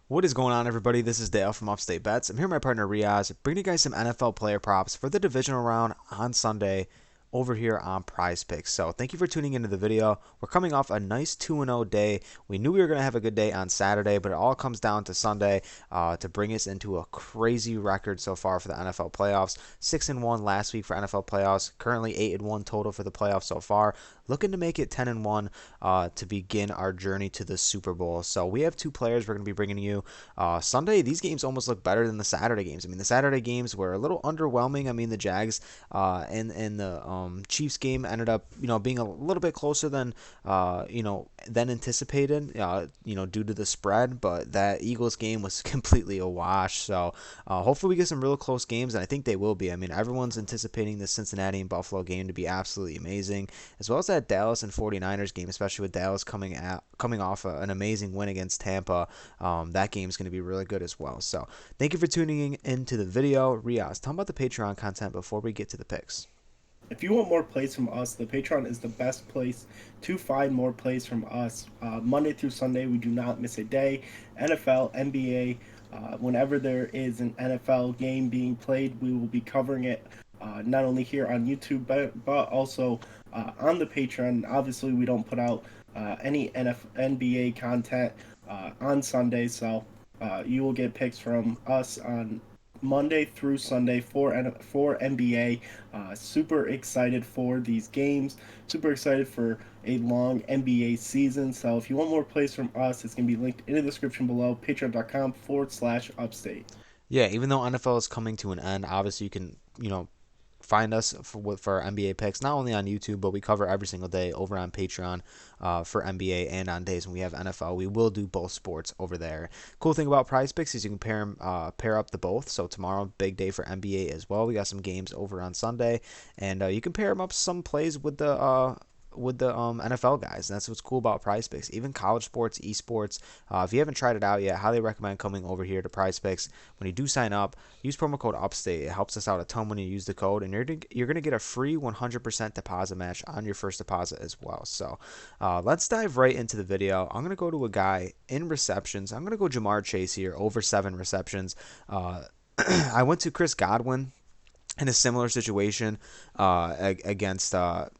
What is going on, everybody? This is Dale from Upstate Bets. I'm here with my partner Reoz, bringing you guys some NFL player props for the divisional round on Sunday over here on PrizePicks. So thank you for tuning into the video. We're coming off a nice 2-0 day. We knew we were going to have a good day on Saturday, but it all comes down to Sunday to bring us into a crazy record so far for the NFL playoffs. 6-1 last week for NFL playoffs. Currently 8-1 total for the playoffs so far. Looking to make it 10-1 to begin our journey to the Super Bowl. So we have two players we're going to be bringing you Sunday. These games almost look better than the Saturday games. I mean, the Saturday games were a little underwhelming. I mean, the Jags and the Chiefs game ended up, being a little bit closer than, than anticipated, due to the spread. But that Eagles game was completely a wash. So hopefully we get some real close games, and I think they will be. I mean, everyone's anticipating the Cincinnati and Buffalo game to be absolutely amazing, as well as that Dallas and 49ers game, especially with Dallas coming off an amazing win against Tampa. That game is going to be really good as well. So thank you for tuning in into the video. Riaz, tell me about the Patreon content before we get to the picks. If you want more plays from us, the Patreon is the best place to find more plays from us. Monday through Sunday, we do not miss a day. NFL, NBA, whenever there is an NFL game being played, we will be covering it not only here on YouTube, but also on the Patreon. Obviously, we don't put out any NBA content on Sunday, so you will get picks from us on Monday through Sunday for NBA. Super excited for these games. Super excited for a long NBA season. So if you want more plays from us, it's going to be linked in the description below, patreon.com/upstate. Yeah, even though NFL is coming to an end, obviously you can, find us for NBA picks, not only on YouTube, but we cover every single day over on Patreon for NBA, and on days when we have NFL, we will do both sports over there. Cool thing about Prize Picks is you can pair up the both. So tomorrow, big day for NBA as well. We got some games over on Sunday, and you can pair them up some plays with the NFL guys. And that's what's cool about Prize Picks. Even college sports, esports. If you haven't tried it out yet, highly recommend coming over here to Prize Picks. When you do sign up, use promo code UPSTATE. It helps us out a ton when you use the code, and you're gonna get a free 100% deposit match on your first deposit as well. So let's dive right into the video. I'm gonna go to a guy in receptions. I'm gonna go Jamar Chase here, over 7 receptions. I went to Chris Godwin in a similar situation against the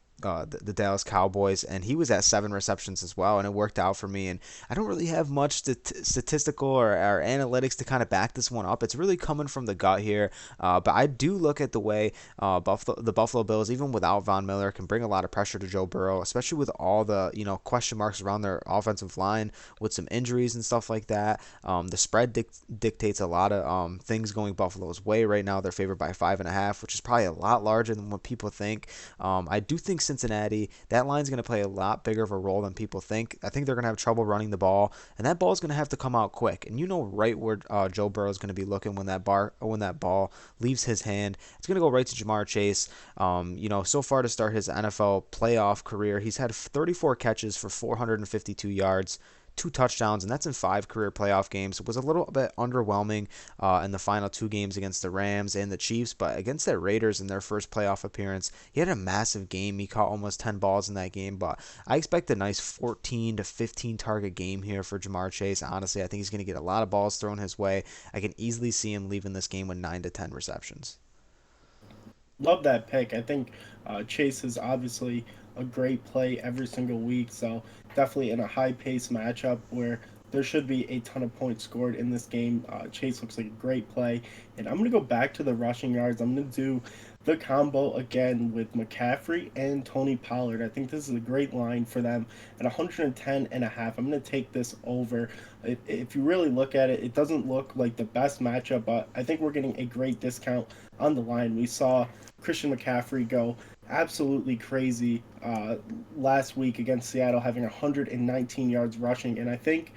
Dallas Cowboys, and he was at 7 receptions as well, and it worked out for me. And I don't really have much statistical or analytics to kind of back this one up. It's really coming from the gut here, but I do look at the way the Buffalo Bills, even without Von Miller, can bring a lot of pressure to Joe Burrow, especially with all the question marks around their offensive line with some injuries and stuff like that. The spread dictates a lot of things going Buffalo's way right now. They're favored by 5.5, which is probably a lot larger than what people think. I do think Cincinnati, that line's going to play a lot bigger of a role than people think. I think they're going to have trouble running the ball, and that ball's going to have to come out quick. And you know right where Joe Burrow is going to be looking when that ball leaves his hand. It's going to go right to Jamar Chase. So far to start his NFL playoff career, he's had 34 catches for 452 yards, 2 touchdowns, and that's in 5 career playoff games. It was a little bit underwhelming in the final 2 games against the Rams and the Chiefs, but against the Raiders in their first playoff appearance, he had a massive game. He caught almost 10 balls in that game, but I expect a nice 14 to 15 target game here for Jamar Chase. Honestly, I think he's going to get a lot of balls thrown his way. I can easily see him leaving this game with 9 to 10 receptions. Love that pick. I think Chase is obviously a great play every single week. So definitely in a high pace matchup where there should be a ton of points scored in this game. Chase looks like a great play. And I'm going to go back to the rushing yards. I'm going to do the combo again with McCaffrey and Tony Pollard. I think this is a great line for them at 110 and a half. I'm going to take this over. If you really look at it, it doesn't look like the best matchup, but I think we're getting a great discount on the line. We saw Christian McCaffrey go absolutely crazy last week against Seattle, having 119 yards rushing. And I think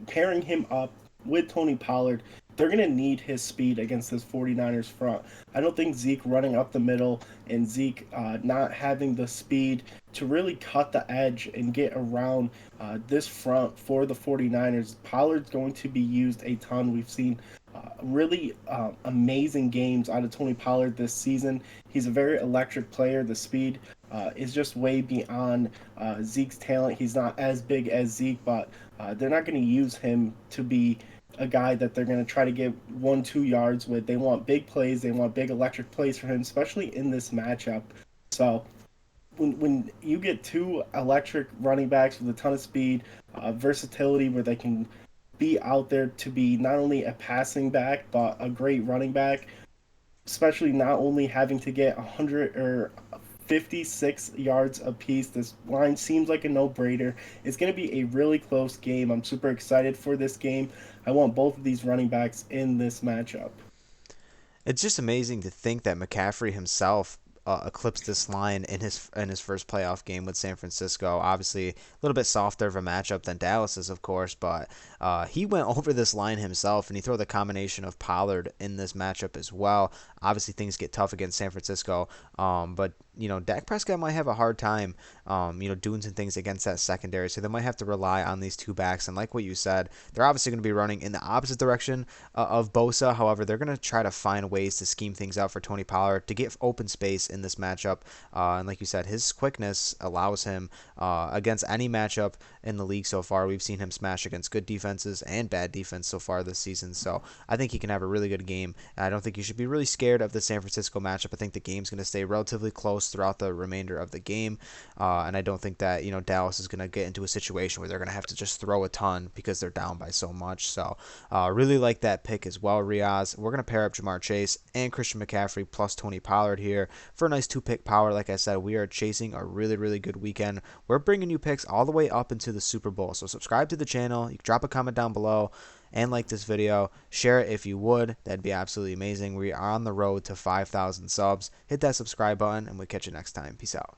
pairing him up with Tony Pollard, they're going to need his speed against this 49ers front. I don't think Zeke running up the middle and Zeke not having the speed to really cut the edge and get around this front for the 49ers. Pollard's going to be used a ton. We've seen really amazing games out of Tony Pollard this season. He's a very electric player. The speed is just way beyond Zeke's talent. He's not as big as Zeke, but they're not going to use him to be a guy that they're going to try to get 1-2 yards with. They want big plays. They want big electric plays for him, especially in this matchup. So when you get two electric running backs with a ton of speed, versatility, where they can be out there to be not only a passing back but a great running back, especially not only having to get 100 or 56 yards apiece. This line seems like a no-brainer. It's going to be a really close game. I'm super excited for this game. I want both of these running backs in this matchup. It's just amazing to think that McCaffrey himself eclipsed this line in his first playoff game with San Francisco. Obviously, a little bit softer of a matchup than Dallas is, of course, but he went over this line himself, and he threw the combination of Pollard in this matchup as well. Obviously, things get tough against San Francisco, but Dak Prescott might have a hard time, doing some things against that secondary. So they might have to rely on these two backs. And like what you said, they're obviously going to be running in the opposite direction of Bosa. However, they're going to try to find ways to scheme things out for Tony Pollard to get open space in this matchup. And like you said, his quickness allows him against any matchup in the league so far. We've seen him smash against good defenses and bad defense so far this season. So I think he can have a really good game. I don't think you should be really scared of the San Francisco matchup. I think the game's going to stay relatively close throughout the remainder of the game, and I don't think that Dallas is going to get into a situation where they're going to have to just throw a ton because they're down by so much. So really like that pick as well, Reoz. We're going to pair up Jamar Chase and Christian McCaffrey plus Tony Pollard here for a nice 2-pick power. Like I said, we are chasing a really, really good weekend. We're bringing you picks all the way up into the Super Bowl. So subscribe to the channel. You can drop a comment down below and like this video. Share it if you would. That'd be absolutely amazing. We are on the road to 5,000 subs. Hit that subscribe button, and we'll catch you next time. Peace out.